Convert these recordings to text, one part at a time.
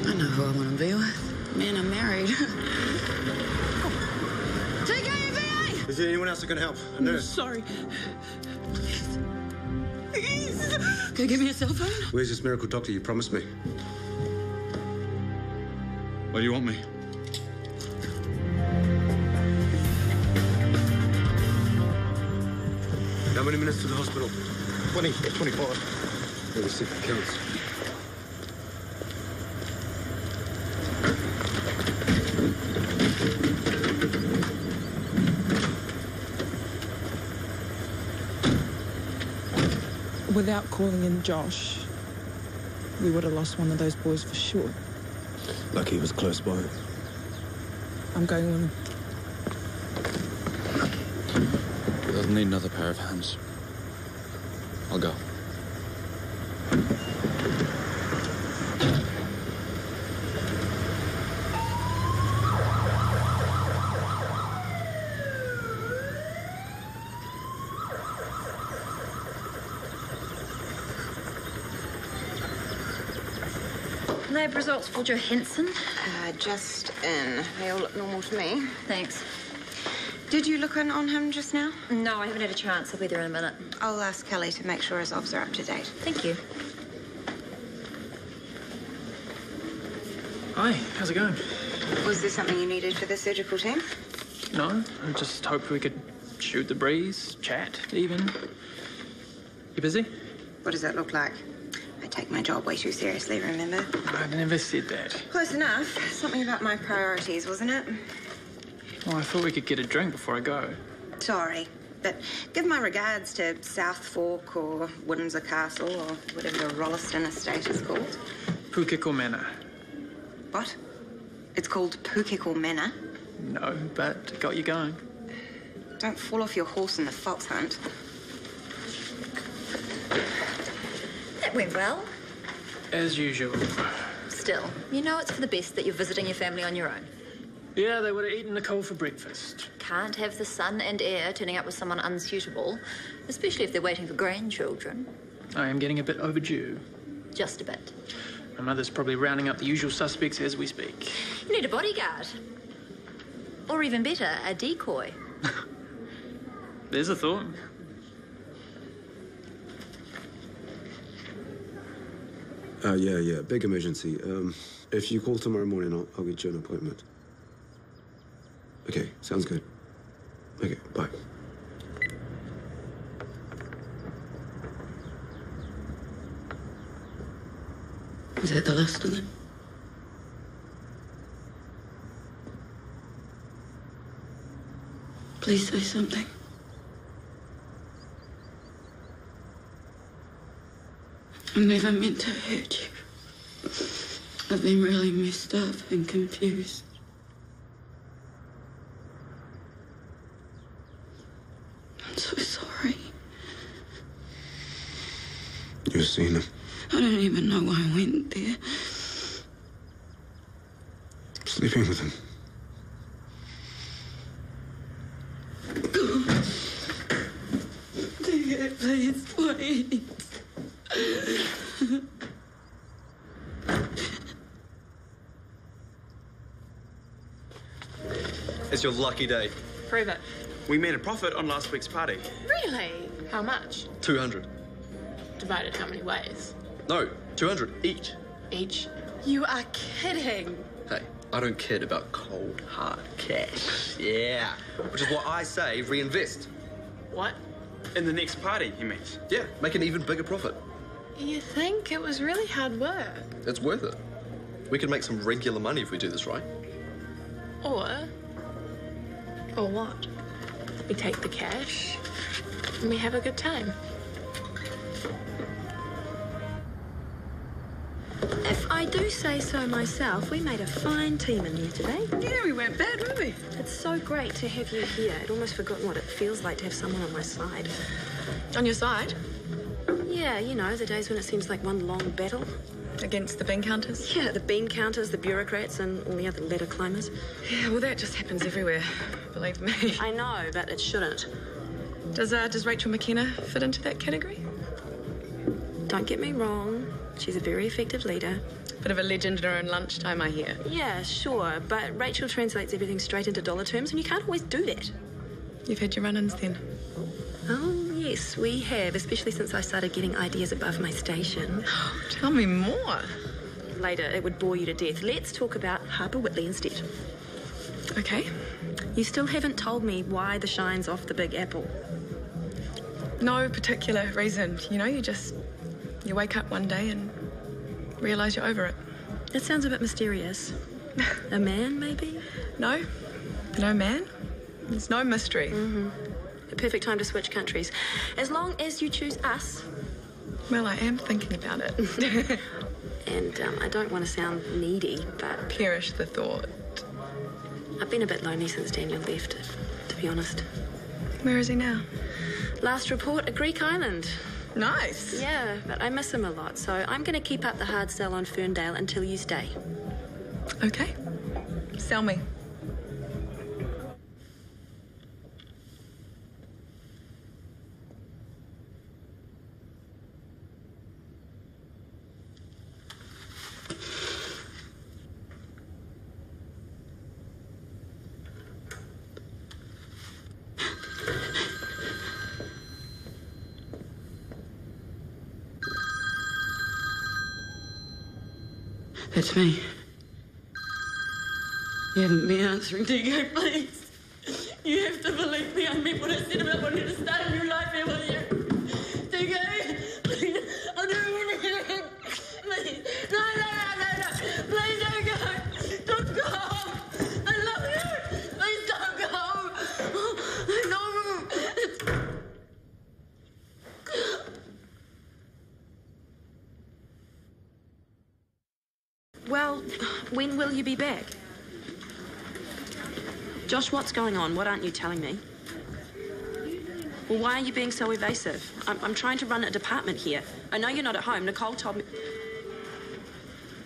I know who I want to be with. Man, I'm married. TKUVA! Is there anyone else that can help? A nurse? Sorry. Please. Can you give me a cell phone? Where's this miracle doctor you promised me? Why do you want me? How many minutes to the hospital? 20, 25. Every second counts. Without calling in Josh, we would have lost one of those boys for sure. Lucky he was close by. I'm going with him. He doesn't need another pair of hands. I'll go. Lab results for Johansson. Just in. They all look normal to me. Thanks. Did you look in on him just now? No, I haven't had a chance. I'll be there in a minute. I'll ask Kelly to make sure his obs are up to date. Thank you. Hi, how's it going? Was there something you needed for the surgical team? No, I just hoped we could shoot the breeze, chat, even. You busy? What does that look like? I take my job way too seriously, remember? I never said that. Close enough. Something about my priorities, wasn't it? Well, I thought we could get a drink before I go. Sorry, but give my regards to South Fork or Windsor Castle or whatever the Rolleston estate is called. Pukeko Manor. What? It's called Pukeko Manor? No, but it got you going. Don't fall off your horse in the fox hunt. That went well. As usual. Still, you know it's for the best that you're visiting your family on your own. Yeah, they would have eaten Nicole for breakfast. Can't have the son and heir turning up with someone unsuitable, especially if they're waiting for grandchildren. I am getting a bit overdue. Just a bit. My mother's probably rounding up the usual suspects as we speak. You need a bodyguard. Or even better, a decoy. There's a thought. Yeah, big emergency. If you call tomorrow morning, I'll get you an appointment. Okay, sounds good. Okay, bye. Is that the last of them? Please say something. I never meant to hurt you. I've been really messed up and confused. I'm so sorry. You've seen him. I don't even know why I went there. Sleeping with him. Please, please. It's your lucky day. Prove it. We made a profit on last week's party. Really? How much? 200. Divided how many ways? No, 200 each. Each? You are kidding. Hey, I don't kid about cold, hard cash. Yeah. Which is why I say reinvest. What? In the next party, he means. Yeah, make an even bigger profit. You think? It was really hard work. It's worth it. We can make some regular money if we do this right. Or what? We take the cash and we have a good time. If I do say so myself, we made a fine team in here today. Yeah, we weren't bad, were we? It's so great to have you here. I'd almost forgotten what it feels like to have someone on my side. On your side? Yeah, you know, the days when it seems like one long battle. Against the bean counters? Yeah, the bean counters, the bureaucrats, and all the other ladder climbers. Yeah, well, that just happens everywhere, believe me. I know, but it shouldn't. Does Rachel McKenna fit into that category? Don't get me wrong. She's a very effective leader. Bit of a legend in her own lunchtime, I hear. Yeah, sure, but Rachel translates everything straight into dollar terms, and you can't always do that. You've had your run-ins then? Oh, yes, we have, especially since I started getting ideas above my station. Tell me more. Later, it would bore you to death. Let's talk about Harper Whitley instead. Okay. You still haven't told me why the shine's off the Big Apple. No particular reason. You know, you wake up one day and realise you're over it. That sounds a bit mysterious. A man, maybe? No man. There's no mystery. The perfect time to switch countries. As long as you choose us. Well, I am thinking about it. And I don't want to sound needy, but... Perish the thought. I've been a bit lonely since Daniel left, to be honest. Where is he now? Last report, a Greek island. Nice. Yeah, but I miss him a lot, so I'm going to keep up the hard sell on Ferndale until you stay. Okay. Sell me. It's me. You haven't been answering, TK, please. You have to believe me. I meant what I said about wanting to start a new life here with you. TK, please. I'll do anything. Please. No. Please don't go. Don't go. I love you. Please don't go. No. Well, when will you be back? Josh, what's going on? What aren't you telling me? Well, why are you being so evasive? I'm trying to run a department here. I know you're not at home. Nicole told me...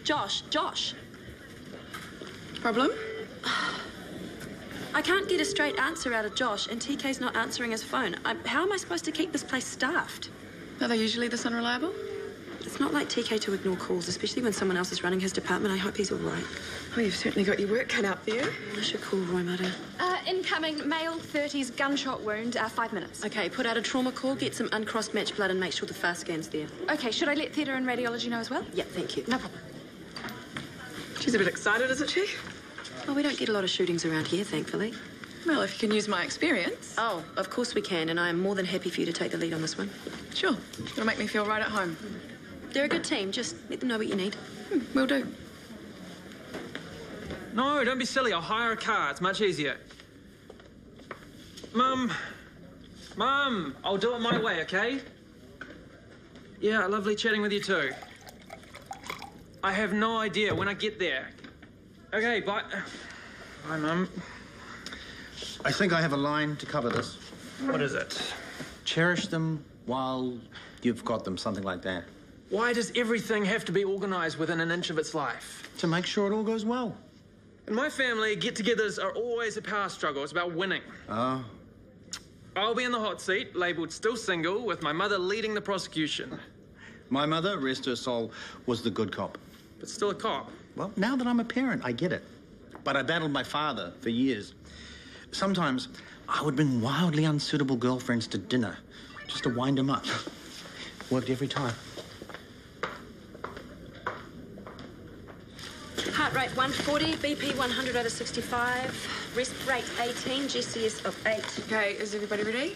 Josh! Problem? I can't get a straight answer out of Josh, and TK's not answering his phone. How am I supposed to keep this place staffed? Are they usually this unreliable? It's not like TK to ignore calls, especially when someone else is running his department. I hope he's all right. Well, you've certainly got your work cut out for you. I should call Roy Murray. Incoming, male, 30s, gunshot wound, 5 minutes. Okay, put out a trauma call, get some uncrossed match blood, and make sure the fast scan's there. Okay, should I let theatre and radiology know as well? Yeah, thank you. No problem. She's a bit excited, isn't she? Well, we don't get a lot of shootings around here, thankfully. Well, if you can use my experience. Oh, of course we can, and I am more than happy for you to take the lead on this one. Sure. It'll make me feel right at home. They're a good team. Just let them know what you need. Will do. No, don't be silly. I'll hire a car. It's much easier. Mum, I'll do it my way, okay? Yeah, lovely chatting with you too. I have no idea when I get there. Okay, bye. Bye, Mum. I think I have a line to cover this. What is it? Cherish them while you've got them, something like that. Why does everything have to be organised within an inch of its life? To make sure it all goes well. In my family, get-togethers are always a power struggle. It's about winning. Oh. I'll be in the hot seat, labelled still single, with my mother leading the prosecution. My mother, rest her soul, was the good cop. But still a cop. Well, now that I'm a parent, I get it. But I battled my father for years. Sometimes I would bring wildly unsuitable girlfriends to dinner just to wind them up. Worked every time. Heart rate 140, BP 100/65, rest rate 18, GCS of 8. Okay, is everybody ready?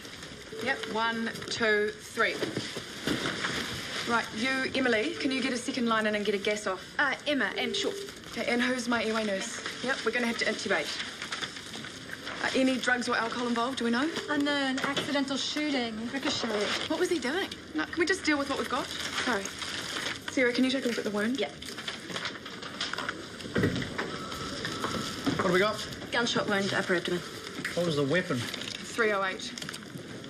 Yep, 1, 2, 3. Right, you, Emily, can you get a second line in and get a gas off? Emma, and sure. Okay, and who's my airway nurse? Yep, we're going to have to intubate. Any drugs or alcohol involved, do we know? Unknown, accidental shooting, ricochet. What was he doing? No, can we just deal with what we've got? Sorry. Sarah, can you take a look at the wound? Yeah. What have we got? Gunshot wound, upper abdomen. What was the weapon? 308.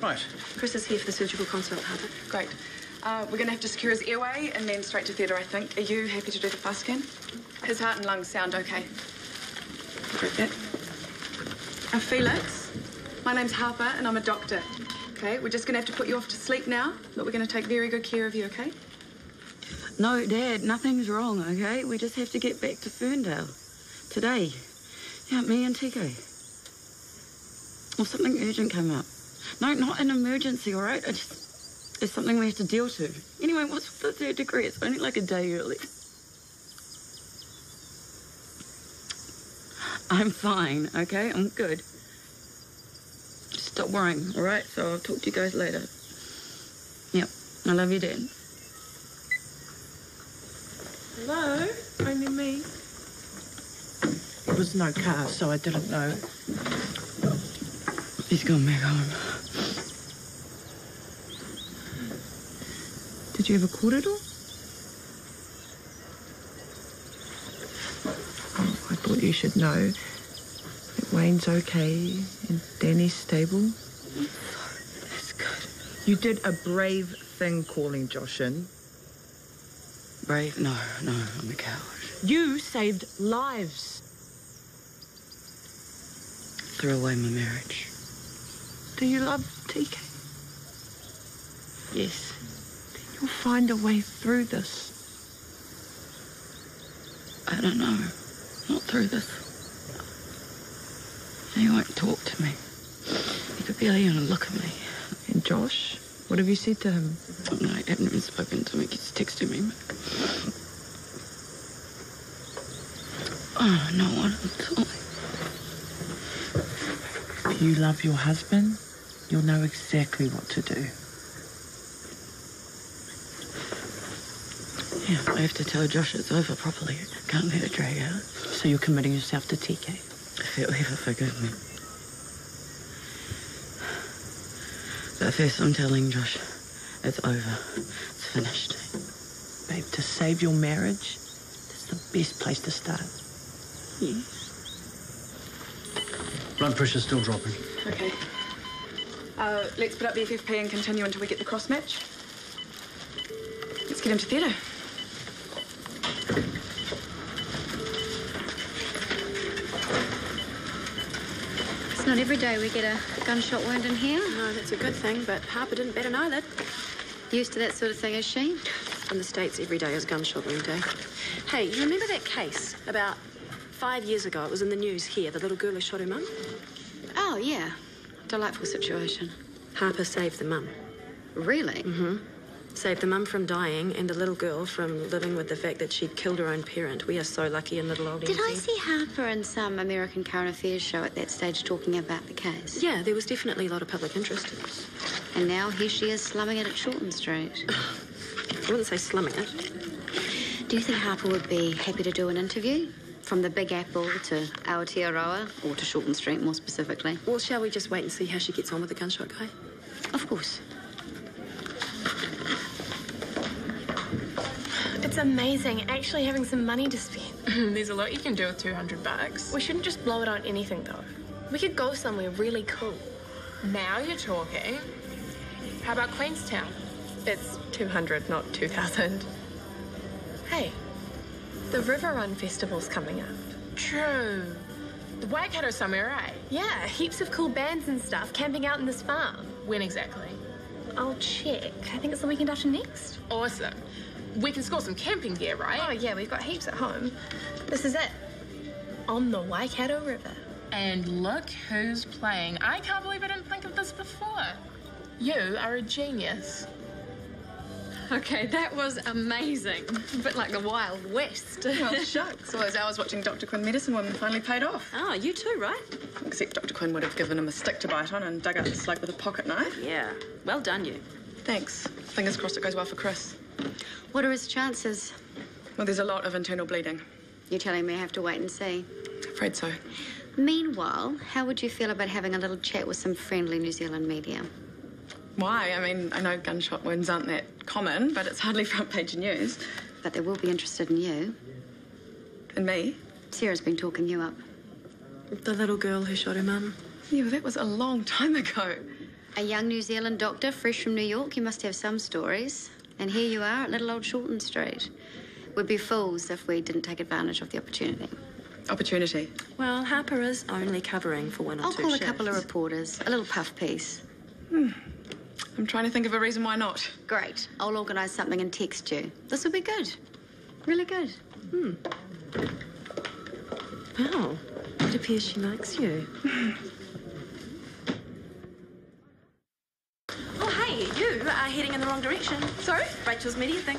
Right. Chris is here for the surgical consult, Harper. Great. We're going to have to secure his airway and then straight to theatre, I think. Are you happy to do the fast scan? His heart and lungs sound okay. Great, that. Felix, my name's Harper and I'm a doctor. Okay, we're just going to have to put you off to sleep now, but we're going to take very good care of you, okay? No, Dad, nothing's wrong, okay? We just have to get back to Ferndale. Today. Yeah, me and TK. Or something urgent came up. No, not an emergency, all right? It's something we have to deal to. Anyway, what's the 3rd degree? It's only like a day early. I'm fine, okay? I'm good. Just stop worrying, all right? So I'll talk to you guys later. Yep, I love you, Dad. Hello? Only me. There was no car, so I didn't know. He's gone back home. Did you have a corridor? Oh, I thought you should know that Wayne's okay and Danny's stable. That's good. You did a brave thing calling Josh in. Brave? No, I'm a coward. You saved lives. Threw away my marriage. Do you love TK? Yes. You'll find a way through this. I don't know. Not through this. He won't talk to me. He could barely even look at me. And Josh? What have you said to him? No, I haven't even spoken to him. He's texting me. Oh, no one at all. If you love your husband, you'll know exactly what to do. Yeah, I have to tell Josh it's over properly. Can't let it drag out. So you're committing yourself to TK? If he'll ever forgive me. But first I'm telling Josh it's over. It's finished. Babe, to save your marriage, that's the best place to start. Yes. Blood pressure's still dropping. Okay. Let's put up the FFP and continue until we get the cross match. Let's get him to theatre. It's not every day we get a gunshot wound in here. No, that's a good thing, but Harper didn't better know that. Used to that sort of thing, is she? In the States, every day is gunshot wound day. Hey, you remember that case about 5 years ago? It was in the news here, the little girl who shot her mum. Oh, yeah. Delightful situation. Harper saved the mum. Really? Mm-hmm. Saved the mum from dying and the little girl from living with the fact that she'd killed her own parent. We are so lucky in little old Did I NZ. see Harper in some American current affairs show at that stage talking about the case? Yeah, there was definitely a lot of public interest. And now here she is slumming it at Shortland Street. I wouldn't say slumming it. Do you think Harper would be happy to do an interview? From the Big Apple to Aotearoa, or to Shortland Street more specifically? Well, shall we just wait and see how she gets on with the gunshot guy? Of course. It's amazing, actually having some money to spend. There's a lot you can do with $200. We shouldn't just blow it on anything, though. We could go somewhere really cool. Now you're talking. How about Queenstown? It's 200, not 2,000. Hey, the River Run Festival's coming up. True. The Waikato somewhere, right? Yeah, heaps of cool bands and stuff camping out in this farm. When exactly? I'll check. I think it's the weekend after next. Awesome. We can score some camping gear, right? Oh, yeah, we've got heaps at home. This is it. On the Waikato River. And look who's playing. I can't believe I didn't think of this before. You are a genius. Okay, that was amazing. A bit like the Wild West. Well, shucks. All those hours watching Dr. Quinn Medicine Woman finally paid off. Oh, you too, right? Except Dr. Quinn would have given him a stick to bite on and dug out the slug with a pocket knife. Yeah. Well done, you. Thanks. Fingers crossed it goes well for Chris. What are his chances? Well, there's a lot of internal bleeding. You're telling me I have to wait and see? Afraid so. Meanwhile, how would you feel about having a little chat with some friendly New Zealand media? Why? I mean, I know gunshot wounds aren't that common, but it's hardly front page news. But they will be interested in you. And me? Sarah's been talking you up. The little girl who shot her mum. Yeah, well, that was a long time ago. A young New Zealand doctor, fresh from New York, you must have some stories. And here you are at little old Shortland Street. We'd be fools if we didn't take advantage of the opportunity. Opportunity? Well, Harper is only covering for one or I'll two call shifts. a couple of reporters. A little puff piece. I'm trying to think of a reason why not. Great. I'll organise something and text you. This will be good. Really good. Wow. It appears she likes you. Oh, hey, you are heading in the wrong direction. Sorry? Rachel's media thing.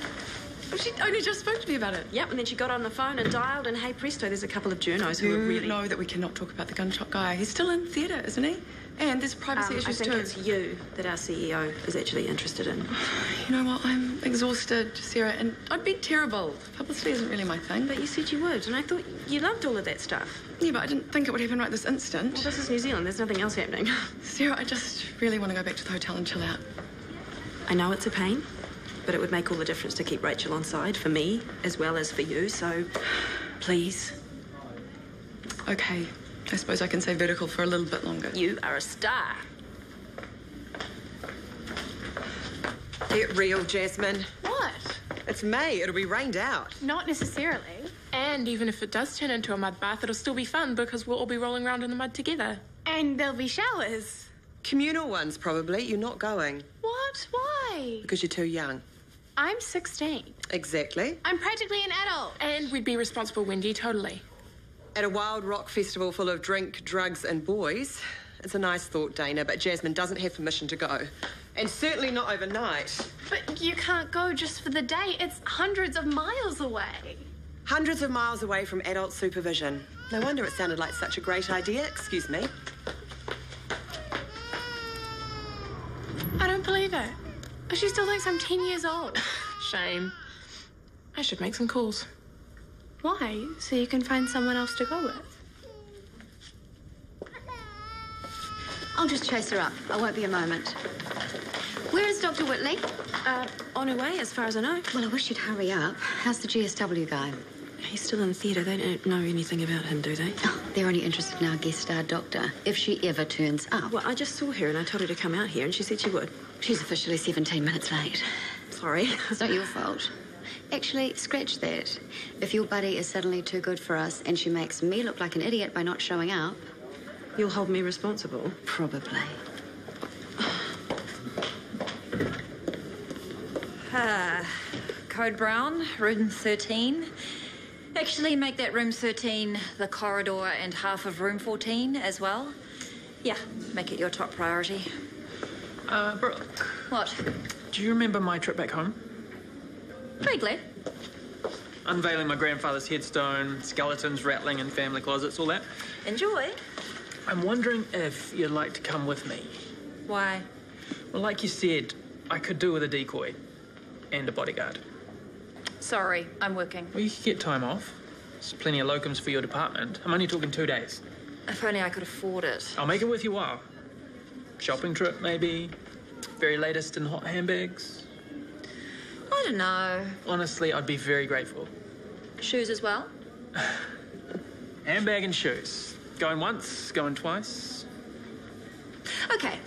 Well, she only just spoke to me about it. Yep, and then she got on the phone and dialed, and hey presto, there's a couple of journos who are You really... know that we cannot talk about the gunshot guy. He's still in theatre, isn't he? And there's privacy issues I think too. it's you that our CEO is actually interested in. You know what? I'm exhausted, Sarah, and I'd be terrible. Publicity isn't really my thing. But you said you would, and I thought you loved all of that stuff. Yeah, but I didn't think it would happen right this instant. Well, this is New Zealand. There's nothing else happening. Sarah, I just really want to go back to the hotel and chill out. I know it's a pain, but it would make all the difference to keep Rachel on side, for me as well as for you, so please. Okay, I suppose I can say vertical for a little bit longer. You are a star. Get real, Jasmine. What? It's May. It'll be rained out. Not necessarily. And even if it does turn into a mud bath, it'll still be fun because we'll all be rolling around in the mud together. And there'll be showers. Communal ones, probably. You're not going. What? Why? Because you're too young. I'm 16. Exactly. I'm practically an adult. And we'd be responsible, Wendy, totally. At a wild rock festival full of drink, drugs, and boys. It's a nice thought, Dana, but Jasmine doesn't have permission to go. And certainly not overnight. But you can't go just for the day. It's hundreds of miles away. Hundreds of miles away from adult supervision. No wonder it sounded like such a great idea. Excuse me. I don't believe it. She still thinks I'm 10 years old. Shame. I should make some calls. Why? So you can find someone else to go with? I'll just chase her up. I won't be a moment. Where is Dr. Whitley? On her way, as far as I know. Well, I wish you'd hurry up. How's the GSW guy? He's still in theatre. They don't know anything about him, do they? Oh, they're only interested in our guest star doctor, if she ever turns up. Well, I just saw her and I told her to come out here and she said she would. She's officially 17 minutes late. Sorry. It's not your fault. Actually, scratch that. If your buddy is suddenly too good for us and she makes me look like an idiot by not showing up... You'll hold me responsible? Probably. Code Brown, room 13. Actually, make that room 13 the corridor and half of room 14 as well. Yeah, make it your top priority. Brooke. What? Do you remember my trip back home? Vaguely. Unveiling my grandfather's headstone, skeletons rattling in family closets, all that. Enjoy. I'm wondering if you'd like to come with me. Why? Well, like you said, I could do with a decoy and a bodyguard. Sorry, I'm working. Well, you could get time off. There's plenty of locums for your department. I'm only talking 2 days. If only I could afford it. I'll make it worth your while. Shopping trip, maybe. Very latest in hot handbags. I don't know. Honestly, I'd be very grateful. Shoes as well? Handbag and shoes. Going once, going twice. Okay,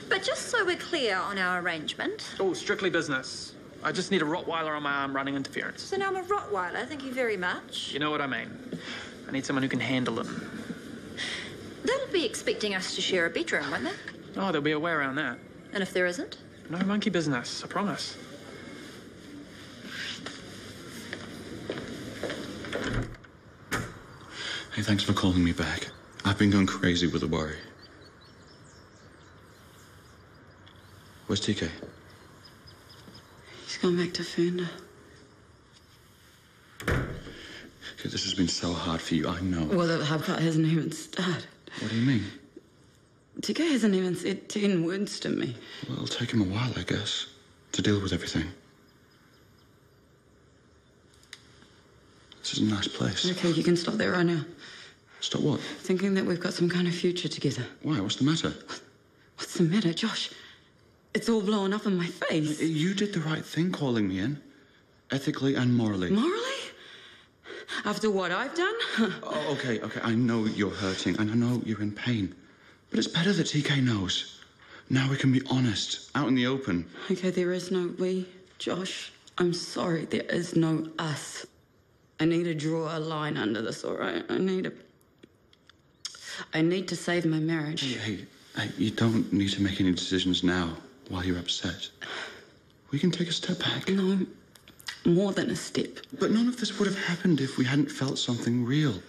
but just so we're clear on our arrangement. Oh, strictly business. I just need a Rottweiler on my arm running interference. So now I'm a Rottweiler, thank you very much. You know what I mean. I need someone who can handle them. They'll be expecting us to share a bedroom, won't they? Oh, there'll be a way around that. And if there isn't? No monkey business, I promise. Hey, thanks for calling me back. I've been going crazy with the worry. Where's TK? He's gone back to Fernda. Okay, this has been so hard for you, I know. Well, the hard part hasn't even started. What do you mean? TK hasn't even said 10 words to me. Well, it'll take him a while, I guess, to deal with everything. This is a nice place. Okay, you can stop there right now. Stop what? Thinking that we've got some kind of future together. Why? What's the matter? What's the matter, Josh? It's all blowing up in my face. You did the right thing calling me in. Ethically and morally. Morally? After what I've done? Oh, okay. I know you're hurting and I know you're in pain. But it's better that TK knows. Now we can be honest, out in the open. Okay, there is no we, Josh. I'm sorry, there is no us. I need to draw a line under this, all right? I need to save my marriage. Hey, you don't need to make any decisions now. while you're upset. We can take a step back. No, more than a step. But none of this would have happened if we hadn't felt something real.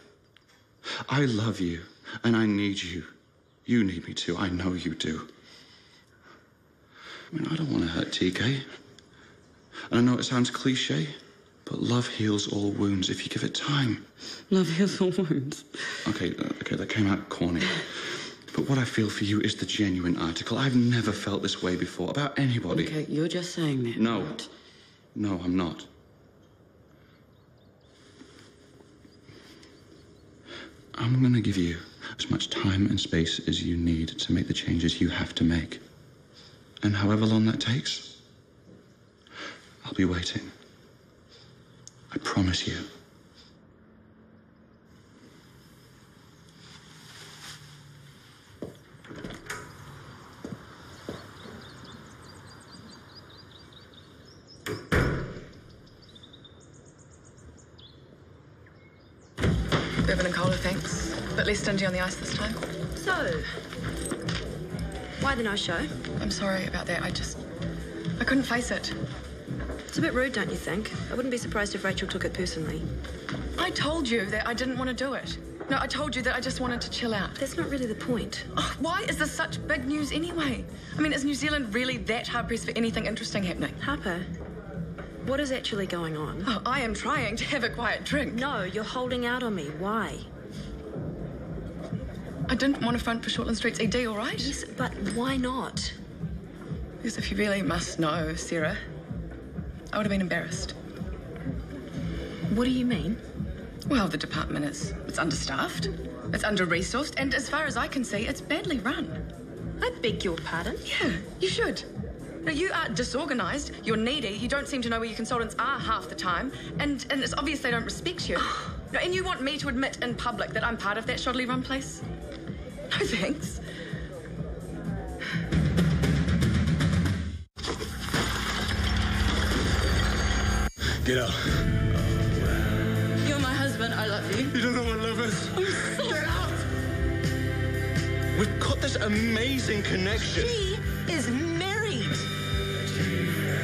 I love you, and I need you. You need me too. I know you do. I mean, I don't want to hurt TK. And I know it sounds cliche, but love heals all wounds if you give it time. Love heals all wounds. Okay, that came out corny. But what I feel for you is the genuine article. I've never felt this way before about anybody. Okay, you're just saying that. No. Right? No, I'm not. I'm going to give you as much time and space as you need to make the changes you have to make. And however long that takes, I'll be waiting. I promise you. Bourbon and cola, thanks. But less stingy on the ice this time. So, why the no-show? I'm sorry about that. I couldn't face it. It's a bit rude, don't you think? I wouldn't be surprised if Rachel took it personally. I told you that I didn't want to do it. No, I told you that I just wanted to chill out. That's not really the point. Oh, why is this such big news anyway? I mean, is New Zealand really that hard-pressed for anything interesting happening? Harper, what is actually going on? Oh, I am trying to have a quiet drink. No, you're holding out on me. Why? I didn't want to front for Shortland Street's ED, all right? Yes, but why not? Because if you really must know, Sarah, I would have been embarrassed. What do you mean? Well, the department it's understaffed, it's under-resourced, and as far as I can see, it's badly run. I beg your pardon? Yeah, you should. No, you are disorganised, you're needy, you don't seem to know where your consultants are half the time, and it's obvious they don't respect you. No, and you want me to admit in public that I'm part of that shoddily run place? No thanks. Get out. You're my husband. I love you. You don't know what love is. I'm so... Get out! We've got this amazing connection. She is married.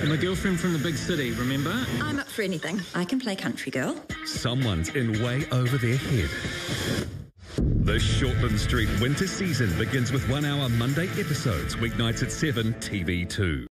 You're my girlfriend from the big city, remember? I'm up for anything. I can play country girl. Someone's in way over their head. The Shortland Street winter season begins with 1 hour Monday episodes, weeknights at 7, TV2.